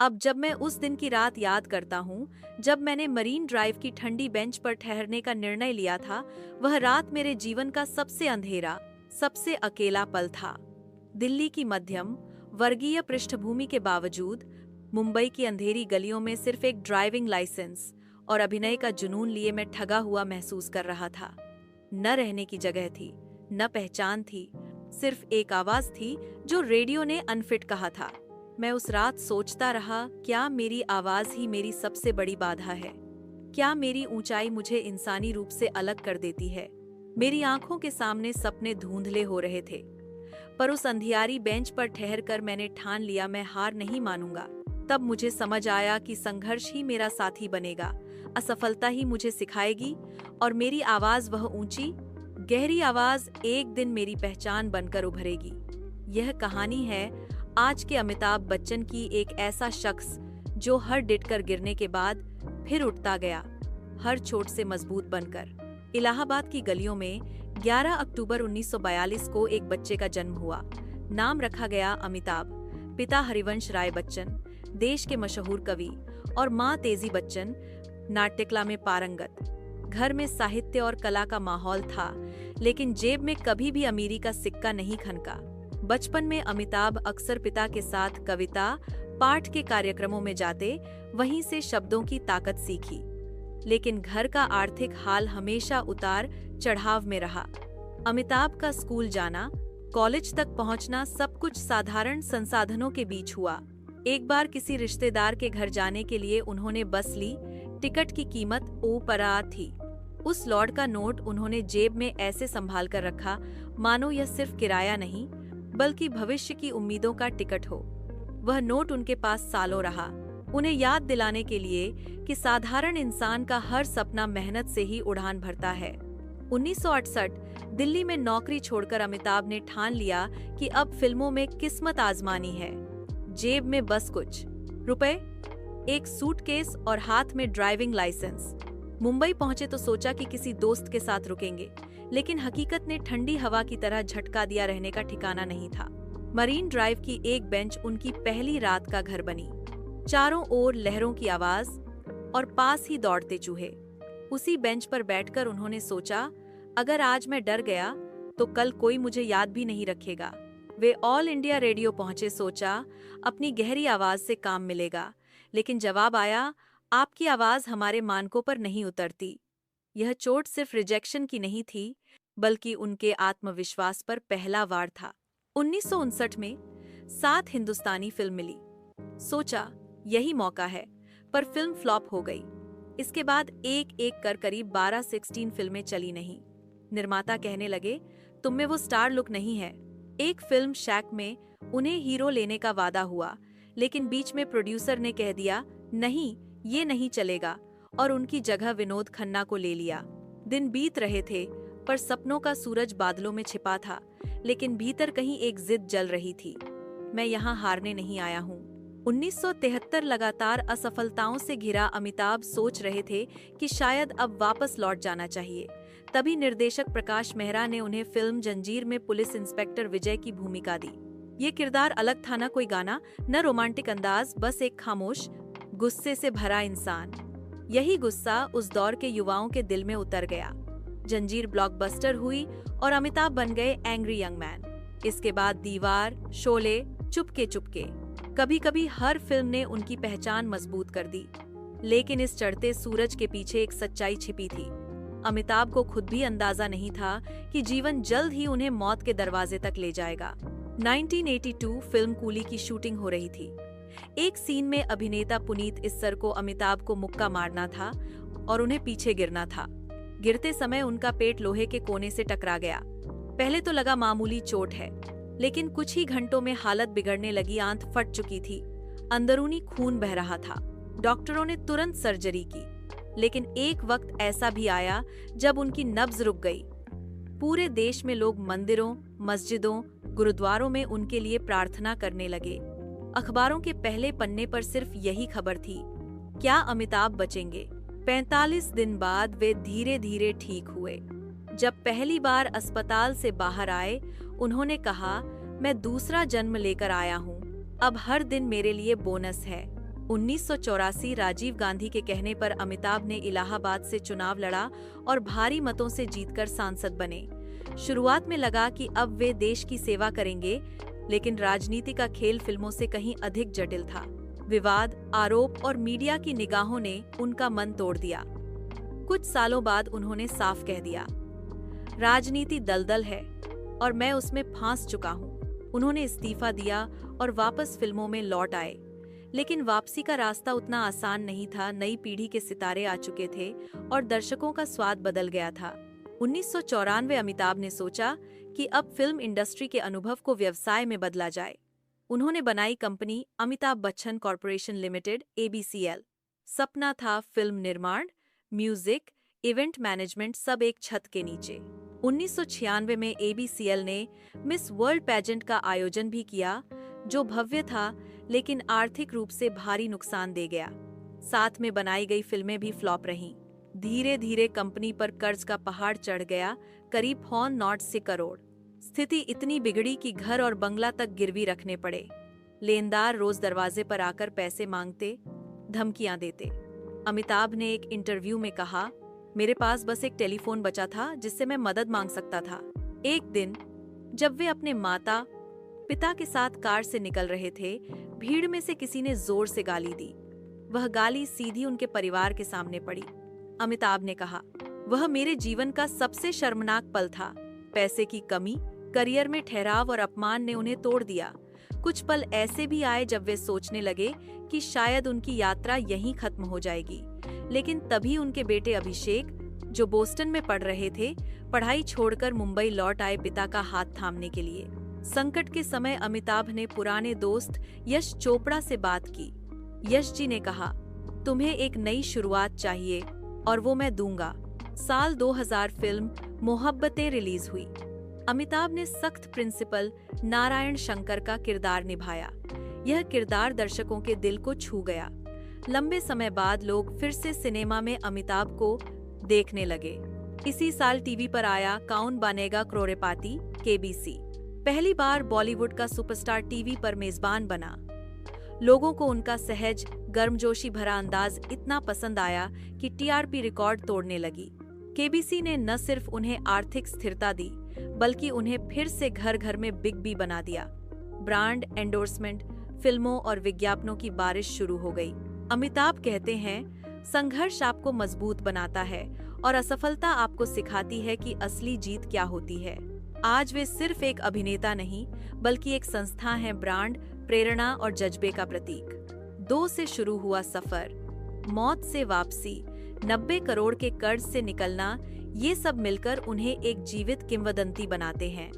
अब जब मैं उस दिन की रात याद करता हूँ, जब मैंने मरीन ड्राइव की ठंडी बेंच पर ठहरने का निर्णय लिया था, वह रात मेरे जीवन का सबसे अंधेरा, सबसे अकेला पल था। दिल्ली की मध्यम वर्गीय पृष्ठभूमि के बावजूद मुंबई की अंधेरी गलियों में सिर्फ एक ड्राइविंग लाइसेंस और अभिनय का जुनून लिए मैं ठगा हुआ महसूस कर रहा था। न रहने की जगह थी, न पहचान थी, सिर्फ एक आवाज थी जो रेडियो ने अनफिट कहा था। मैं उस रात सोचता रहा, क्या मेरी आवाज ही मेरी सबसे बड़ी बाधा है? क्या मेरी ऊंचाई मुझे इंसानी रूप से अलग कर देती है? मेरी आंखों के सामने सपने धुंधले हो रहे थे, पर उस अंधियारी बेंच पर ठहरकर मैंने ठान लिया, मैं हार नहीं मानूंगा। तब मुझे समझ आया कि संघर्ष ही मेरा साथी बनेगा, असफलता ही मुझे सिखाएगी, और मेरी आवाज, वह ऊंची गहरी आवाज, एक दिन मेरी पहचान बनकर उभरेगी। यह कहानी है आज के अमिताभ बच्चन की, एक ऐसा शख्स जो हर डिटकर गिरने के बाद फिर उठता गया, हर चोट से मजबूत बनकर। इलाहाबाद की गलियों में 11 अक्टूबर 1942 को एक बच्चे का जन्म हुआ। नाम रखा गया अमिताभ। पिता हरिवंश राय बच्चन देश के मशहूर कवि और मां तेजी बच्चन नाट्यकला में पारंगत। घर में साहित्य और कला का माहौल था, लेकिन जेब में कभी भी अमीरी का सिक्का नहीं खनका। बचपन में अमिताभ अक्सर पिता के साथ कविता पाठ के कार्यक्रमों में जाते, वहीं से शब्दों की ताकत सीखी। लेकिन घर का आर्थिक हाल हमेशा उतार चढ़ाव में रहा। अमिताभ का स्कूल जाना, कॉलेज तक पहुंचना, सब कुछ साधारण संसाधनों के बीच हुआ। एक बार किसी रिश्तेदार के घर जाने के लिए उन्होंने बस ली। टिकट की कीमत ऊपरा थी। उस लॉर्ड का नोट उन्होंने जेब में ऐसे संभाल कर रखा, मानो यह सिर्फ किराया नहीं, बल्कि भविष्य की उम्मीदों का टिकट हो। वह नोट उनके पास सालों रहा, उन्हें याद दिलाने के लिए कि साधारण इंसान का हर सपना मेहनत से ही उड़ान भरता है। 1968 दिल्ली में नौकरी छोड़कर अमिताभ ने ठान लिया कि अब फिल्मों में किस्मत आजमानी है। जेब में बस कुछ रुपए, एक सूटकेस और हाथ में ड्राइविंग लाइसेंस। मुंबई पहुंचे तो सोचा कि किसी दोस्त के साथ रुकेंगे, लेकिन हकीकत ने ठंडी हवा की तरह झटका दिया, रहने का ठिकाना नहीं था। मरीन ड्राइव की एक बेंच उनकी पहली रात का घर बनी। चारों ओर लहरों की आवाज और पास ही दौड़ते चूहे। उसी बेंच पर बैठकर उन्होंने सोचा, अगर आज मैं डर गया तो कल कोई मुझे याद भी नहीं रखेगा। वे ऑल इंडिया रेडियो पहुंचे, सोचा अपनी गहरी आवाज से काम मिलेगा, लेकिन जवाब आया, आपकी आवाज हमारे मानकों पर नहीं उतरती। यह चोट सिर्फ रिजेक्शन की नहीं थी, बल्कि उनके आत्मविश्वास पर पहला वार था। 1959 में 7 हिंदुस्तानी फिल्म मिली। सोचा यही मौका है, पर फिल्म फ्लॉप हो गई। इसके बाद एक एक कर करीब 12-16 फिल्में चली नहीं। निर्माता कहने लगे, तुम में वो स्टार लुक नहीं है। एक फिल्म शैक में उन्हें हीरो लेने का वादा हुआ, लेकिन बीच में प्रोड्यूसर ने कह दिया, नहीं ये नहीं चलेगा, और उनकी जगह विनोद खन्ना को ले लिया। दिन बीत रहे थे, पर सपनों का सूरज बादलों में छिपा था, लेकिन भीतर कहीं एक जिद जल रही थी, मैं यहाँ हारने नहीं आया हूँ। 1973 लगातार असफलताओं से घिरा अमिताभ सोच रहे थे कि शायद अब वापस लौट जाना चाहिए। तभी निर्देशक प्रकाश मेहरा ने उन्हें फिल्म जंजीर में पुलिस इंस्पेक्टर विजय की भूमिका दी। ये किरदार अलग था, न कोई गाना, न रोमांटिक अंदाज, बस एक खामोश, गुस्से से भरा इंसान। यही गुस्सा उस दौर के युवाओं के दिल में उतर गया। जंजीर ब्लॉकबस्टर हुई और अमिताभ बन गए एंग्री यंग मैन। इसके बाद दीवार, शोले, चुपके चुपके, कभी कभी हर फिल्म ने उनकी पहचान मजबूत कर दी। लेकिन इस चढ़ते सूरज के पीछे एक सच्चाई छिपी थी। अमिताभ को खुद भी अंदाजा नहीं था कि जीवन जल्द ही उन्हें मौत के दरवाजे तक ले जाएगा। 1982 फिल्म कूली की शूटिंग हो रही थी। एक सीन में अभिनेता पुनीत इस्सर को अमिताभ को मुक्का मारना था और उन्हें पीछे गिरना था। गिरते समय उनका पेट लोहे के कोने से टकरा गया। पहले तो लगा मामूली चोट है, लेकिन कुछ ही घंटों में हालत बिगड़ने लगी। आंत फट चुकी थी, अंदरूनी खून बह रहा था। डॉक्टरों ने तुरंत सर्जरी की, लेकिन एक वक्त ऐसा भी आया जब उनकी नब्ज रुक गई। पूरे देश में लोग मंदिरों, मस्जिदों, गुरुद्वारों में उनके लिए प्रार्थना करने लगे। अखबारों के पहले पन्ने पर सिर्फ यही खबर थी, क्या अमिताभ बचेंगे? 45 दिन बाद वे धीरे धीरे ठीक हुए। जब पहली बार अस्पताल से बाहर आए, उन्होंने कहा, मैं दूसरा जन्म लेकर आया हूँ, अब हर दिन मेरे लिए बोनस है। 1984 राजीव गांधी के कहने पर अमिताभ ने इलाहाबाद से चुनाव लड़ा और भारी मतों से जीतकर सांसद बने। शुरुआत में लगा कि अब वे देश की सेवा करेंगे, लेकिन राजनीति का खेल फिल्मों से कहीं अधिक जटिल था। विवाद, आरोप और मीडिया की निगाहों ने उनका मन तोड़ दिया। कुछ सालों बाद उन्होंने साफ कह दिया, राजनीति दलदल है और मैं उसमें फंस चुका हूं। उन्होंने इस्तीफा दिया और वापस फिल्मों में लौट आए, लेकिन वापसी का रास्ता उतना आसान नहीं था। नई पीढ़ी के सितारे आ चुके थे और दर्शकों का स्वाद बदल गया था। 1994 अमिताभ ने सोचा कि अब फिल्म इंडस्ट्री के अनुभव को व्यवसाय में बदला जाए। उन्होंने बनाई company Amitabh Bachchan corporation limited (ABCL). सपना था फिल्म निर्माण, म्यूजिक, इवेंट मैनेजमेंट सब एक छत के नीचे। 1996 में ABCL ने मिस वर्ल्ड पेजेंट का आयोजन भी किया, जो भव्य था लेकिन आर्थिक रूप से भारी नुकसान दे गया। साथ में बनाई गई फिल्में भी फ्लॉप रहीं। धीरे धीरे कंपनी पर कर्ज का पहाड़ चढ़ गया, करीब 406 करोड़। स्थिति इतनी बिगड़ी कि घर और बंगला तक गिरवी रखने पड़े। लेनदार रोज दरवाजे पर आकर पैसे मांगते, धमकियां देते। अमिताभ ने एक इंटरव्यू में कहा, मेरे पास बस एक टेलीफोन बचा था जिससे मैं मदद मांग सकता था। एक दिन जब वे अपने माता पिता के साथ कार से निकल रहे थे, भीड़ में से किसी ने जोर से गाली दी। वह गाली सीधी उनके परिवार के सामने पड़ी। अमिताभ ने कहा, वह मेरे जीवन का सबसे शर्मनाक पल था। पैसे की कमी, करियर में ठहराव और अपमान ने उन्हें तोड़ दिया। कुछ पल ऐसे भी आए जब वे सोचने लगे कि शायद उनकी यात्रा यहीं खत्म हो जाएगी, लेकिन तभी उनके बेटे अभिषेक, जो बोस्टन में पढ़ रहे थे, पढ़ाई छोड़कर मुंबई लौट आए पिता का हाथ थामने के लिए। संकट के समय अमिताभ ने पुराने दोस्त यश चोपड़ा से बात की। यश जी ने कहा, तुम्हें एक नई शुरुआत चाहिए और वो मैं दूंगा। साल 2000 फिल्म मोहब्बतें रिलीज हुई। अमिताभ ने सख्त प्रिंसिपल नारायण शंकर का किरदार निभाया। यह किरदार दर्शकों के दिल को छू गया। लंबे समय बाद लोग फिर से सिनेमा में अमिताभ को देखने लगे। इसी साल टीवी पर आया कौन बनेगा करोड़पति (KBC). पहली बार बॉलीवुड का सुपरस्टार टीवी पर मेजबान बना। लोगों को उनका सहज, गर्मजोशी भरा अंदाज इतना पसंद आया कि TRP रिकॉर्ड तोड़ने लगी। KBC ने न सिर्फ उन्हें आर्थिक स्थिरता दी, बल्कि उन्हें फिर से घर घर में बिग बी बना दिया। ब्रांड एंडोर्समेंट, फिल्मों और विज्ञापनों की बारिश शुरू हो गई। अमिताभ कहते हैं, संघर्ष आपको मजबूत बनाता है और असफलता आपको सिखाती है कि असली जीत क्या होती है। आज वे सिर्फ एक अभिनेता नहीं, बल्कि एक संस्था है, ब्रांड, प्रेरणा और जज्बे का प्रतीक। 2 से शुरू हुआ सफर, मौत से वापसी, 90 करोड़ के कर्ज से निकलना, ये सब मिलकर उन्हें एक जीवित किंवदंती बनाते हैं।